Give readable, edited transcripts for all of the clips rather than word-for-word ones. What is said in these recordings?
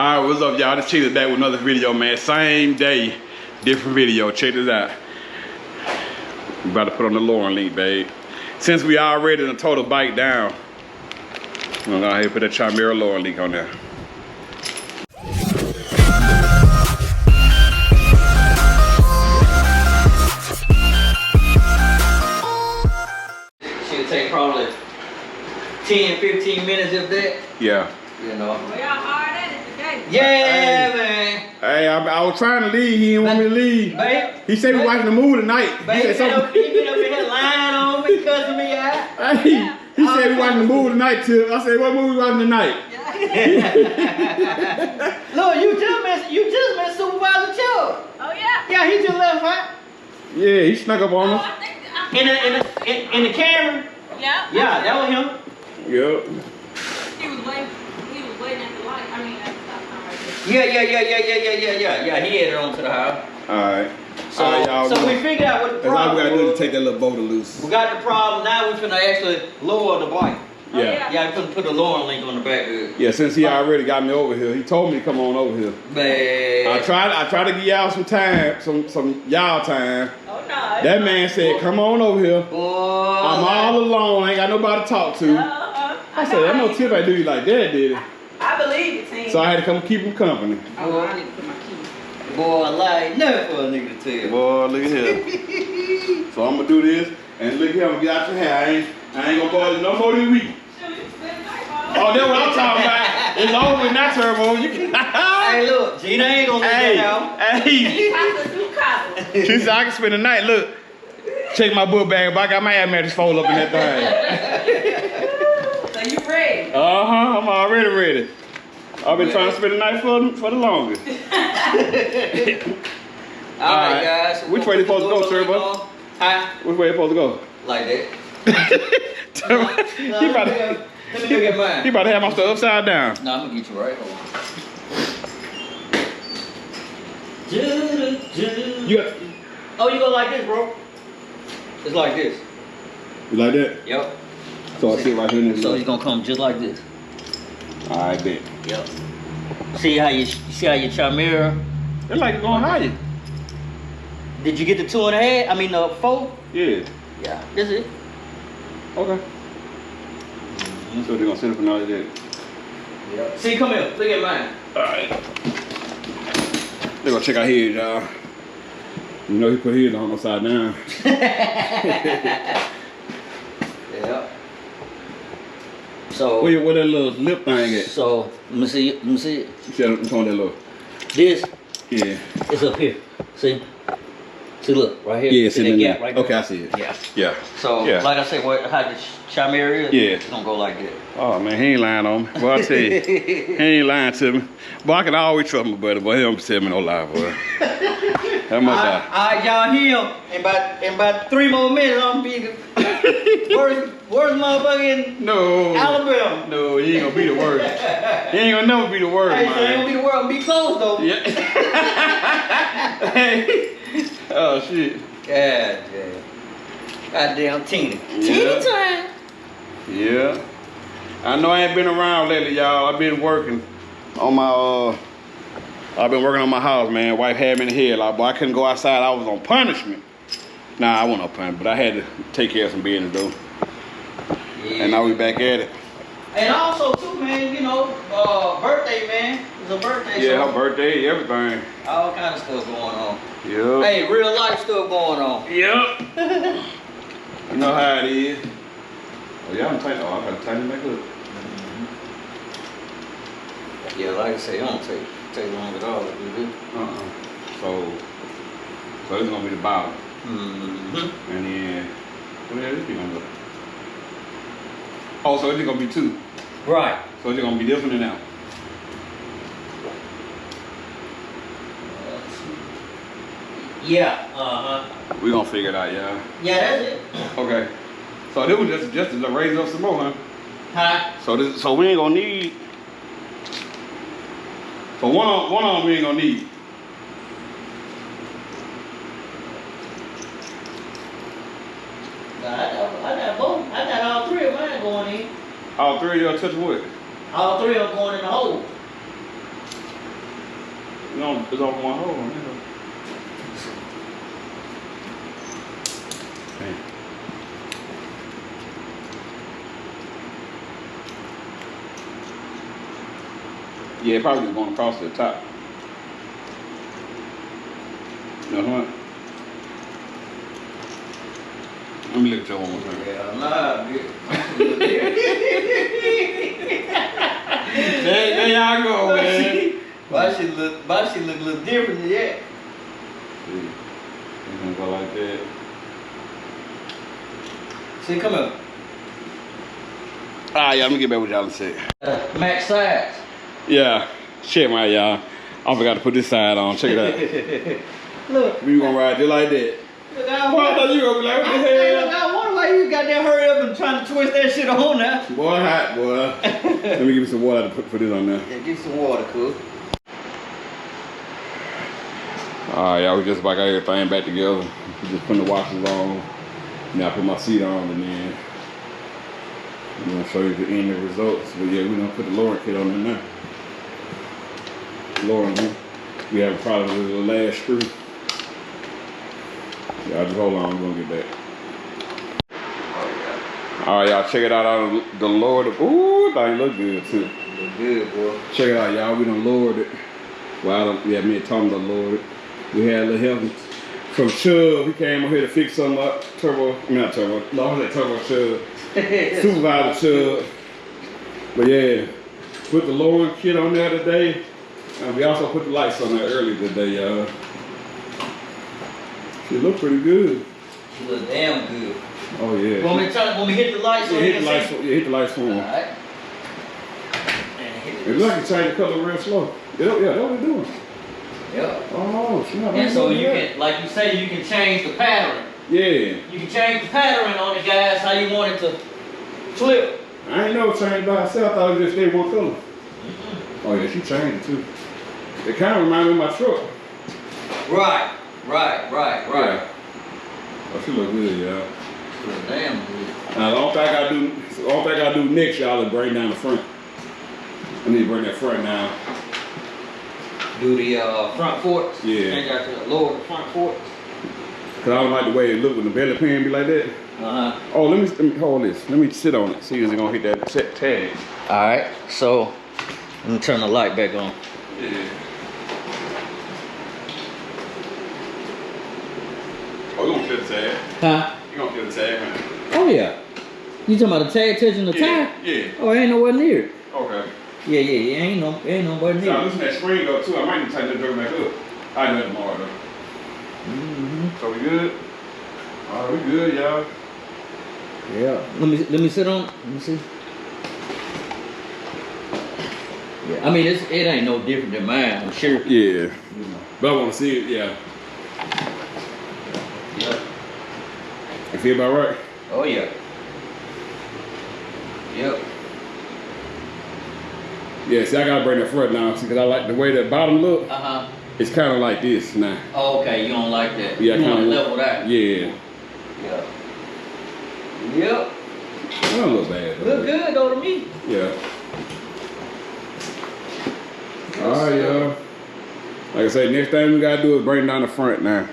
Alright, what's up, y'all? This Cheetah's back with another video, man. Same day, different video. Check this out. We about to put on the lowering link, babe. Since we already done tore the bike down, I'm gonna go ahead and put that Chimera lowering link on there. Should take probably 10, 15 minutes if that. Yeah. You know. We are hard at it today. Yeah, man. Hey, I was trying to leave. He didn't want me to leave. Babe, He said we watching the movie tonight. babe, He said something. he been up in here lying on me, cussing me out. Hey, he said we watching the movie tonight too. I said, what movie we watching tonight? Look, you just met Supervisor Chubb. Oh yeah. Yeah, he just left, right? Yeah, he snuck up on Oh, us. I think. In the camera. Yeah. Yeah, that was him. Yep. He was waiting. He was waiting at the light. I mean, at the stop sign right there. Yeah. He headed on to the house. Alright. So, Alright, y'all. so we figured out what the That's all problem we gotta do was. is take that little boulder loose. We got the problem. Now we finna actually lower the bike. Yeah. Yeah, we put the lowering link on the back of it. Yeah, since he already got me over here, he told me to come on over here. Man. I tried to give y'all some time, some y'all time. Oh no. That man said, come on over here. Boy, I'm all alone, I ain't got nobody to talk to. I said, I know Tip ain't do you like that, did it? I believe it, team. So I had to come keep him company. Oh, I need to put my key. boy, I like nothing for a nigga to tell. Boy, look at here. So I'm gonna do this, and look here, I'm gonna get out your hair. I ain't gonna bother you no more this week. Oh, that's what I'm talking about. It's over with now, Turbo. You can. Hey, look, Gina ain't gonna let that out. Hey. Hey. She said I can spend the night. Look, check my book bag, but I got my air mattress fold up in that thing. So you ready? I'm already ready. I've been trying to spend the night for the longest. All right, guys. So Which way they supposed to go, Turbo? Huh? Which way they supposed to go? Like that. He about to, Let me look at mine. he about to have my stuff upside down. No, I'm gonna get you right. Hold on. You got, Oh, you go like this, bro? It's like this. you like that? Yep. So I sit right here in this. So he's gonna come just like this. I bet. Yep. See how your Chimera? It's like it's going higher. Did you get the 2.5? I mean the 4? Yeah. Yeah. This is it. Okay. So they're gonna sit up another day. Yep. See, come here. Look at mine. Alright. They're gonna check our heads, y'all. You know he put his on upside down. Yeah. So. Where that little lip thing at? So let me see. Let me see it. You said I'm talking that little. This Yeah. is up here. See. See, look right here. Yeah, see sitting that in gap there. right there? Okay, I see it. Yeah. Yeah. So Yeah. like I said, how the Chimera is. Yeah. It's gonna go like that. Oh man, he ain't lying on me. Boy, I tell you, he ain't lying to me. Boy, I can always trust my buddy, but he don't tell me no lie, boy. That must die. Alright, y'all hear him. In about 3 more minutes, I'm gonna be the worst motherfucker in No. Alabama. No, he ain't gonna be the worst. He ain't gonna never be the worst, Hey, so ain't man. gonna be the world, be close though. Yeah. Oh shit. God damn. Goddamn Tina. Yeah. Tina time. Yeah. I know I ain't been around lately, y'all. I've been working on my I've been working on my house, man. Wife had me in the head, like, boy, I couldn't go outside. I was on punishment. Nah, I wasn't on punishment, but I had to take care of some business though. Yeah. And now we back at it. And also too, man, you know, birthday, man. It's a birthday. Yeah, so her birthday, everything. all kind of stuff going on. Yep. Hey, real life stuff going on. Yep. You know how it is. Oh, yeah, I'm tight. Oh, I gotta tighten it back up. Yeah, like I say, it don't take long at all to do this. So it's gonna be the bottom. Mm-hmm. And then, what the hell is this gonna go? Oh, so it's gonna be 2. Right. So it's gonna be this one and that one. Yeah. Uh-huh. We gonna figure it out, y'all. Yeah, that's it. Okay. So this was just to raise up some more, huh? Huh? So we ain't gonna need. So one on we ain't gonna need. I got both. I got all 3 of mine going in. All 3 of y'all touch wood. All 3 of them going in the hole. It's on one hole. You know. Damn. Yeah, it probably just going across the top. You know what? Let me look at your one more time. Yeah, I'm not good. There y'all go, man. Why she look a little different than that? See, it's gonna go like that. See, come up. Ah, yeah, let me get back with y'all in a sec. Max size. Yeah, check my y'all. I forgot to put this side on. Check it out. Look. We gonna ride just like that. Look, Boy, I thought you gonna be like, what the I hell? wonder why you got that hurry up and trying to twist that shit on now. Boy, hot, boy. Let me give you some water to put this on there. Yeah, get some water, cool. Alright, y'all, we just about got everything back together. We just putting the washers on. Now I put my seat on and then I'm gonna show you the end of the results. But yeah, we're gonna put the lowering kit on there now. Lowering, we have a problem with the last screw. Y'all just hold on, we're gonna get back. Alright, y'all, check it out. The lower the, ooh, that look good too. Look good, boy. Check it out, y'all. We done lowered it. Well, me and Tom done lowered it. We had a little help from Chubb. He came over here to fix something up. Not Turbo. No, I was at Turbo Chubb. Supervisor Chubb. But yeah, put the lowering kit on there today. And we also put the lights on there earlier today, y'all. She look pretty good. She look damn good. Oh yeah. Want me hit the lights so you can see? Yeah, hit the lights for him. Alright. It's like you change the color real slow. Yeah, that's what they're doing. Yeah. Oh, snap. And so you can, like you say, you can change the pattern. Yeah. You can change the pattern on the guys how you want it to flip. I ain't know change by itself. I thought it just stayed one color. Oh yeah, she changed it too. It kind of reminded me of my truck. Right. Yeah. Oh, she look good, y'all. She look damn good. Now the only thing I do next, y'all, is bring down the front. I need to bring that front down. Do the front forks. Yeah. And got to lower the front forks. Cause I don't like the way it look when the belly pan be like that. Oh, let me hold this. Let me sit on it. See if it's gonna hit that tag. All right. So let me turn the light back on. Yeah. Oh, you gonna feel the tag? Huh? You gonna feel the tag, man? Oh yeah. You talking about the tag touching the tire? Yeah. Oh, ain't nowhere near it. Okay. Yeah. Ain't nowhere near Now it. listen to that screen up too. I might need to tighten that door back up. I do that tomorrow though. So we good? All right, we good, y'all. Yeah. Let me sit on. Let me see. Yeah. I mean, it ain't no different than mine. I'm sure. Yeah. You know. But I want to see it. Yeah. Yeah. You feel about right? Oh yeah. Yep. Yeah. See, I gotta bring that front now because I like the way the bottom look. It's kind of like this now. Oh, okay, you don't like that. Yeah, you want to kinda level that. Yeah. Yeah. Yep. It don't look bad. Though. Look good though to me. Yeah. All right, y'all. Like I said, next thing we gotta do is bring down the front now,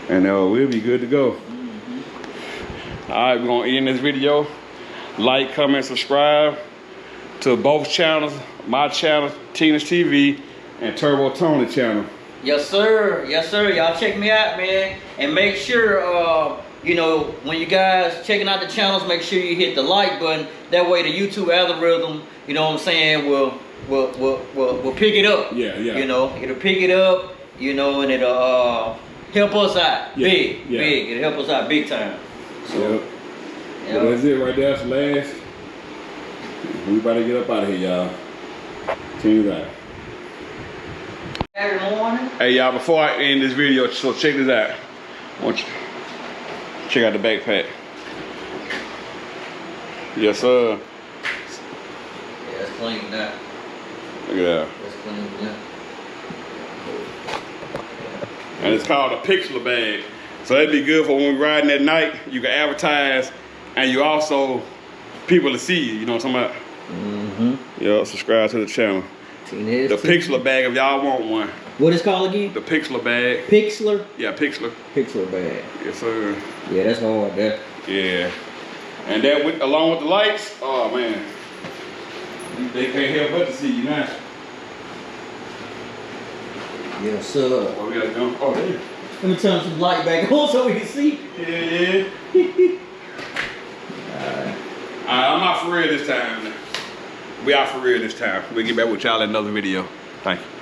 and we'll be good to go. All right, we're gonna end this video. Like, comment, subscribe to both channels. My channel, Tina's TV, and Turbo Tony channel. Yes, sir. Yes, sir. Y'all check me out, man, and make sure you know, when you guys checking out the channels, make sure you hit the like button. That way, the YouTube algorithm, you know what I'm saying, will pick it up. Yeah. You know, it'll pick it up. You know, and it'll help us out big. It'll help us out big time. So, Yep. Well, that's it right there. That's the last. We about to get up out of here, y'all. Tina's out. Saturday morning. Hey y'all, before I end this video, so check this out. I want you check out the backpack. Yes, sir. Yeah, it's clean now. Look at that. It's clean now. And it's called a pixel bag. So that'd be good for when we're riding at night. You can advertise, and you also people to see you. You know what I'm talking about? Yeah. Subscribe to the channel. The pixel bag if y'all want one. What is it called again? The Pixlr bag. Pixlr? Yeah, Pixlr. Pixlr bag. Yes, sir. Yeah, that's hard. That. Yeah. And that with along with the lights, oh man. They can't help but to see you now. Yes, sir. Oh, we gotta go. Oh, there. Let me turn some light back on so we can see. Yeah. Alright, I'm out for real this time. We out for real this time. We'll get back with y'all in another video. Thank you.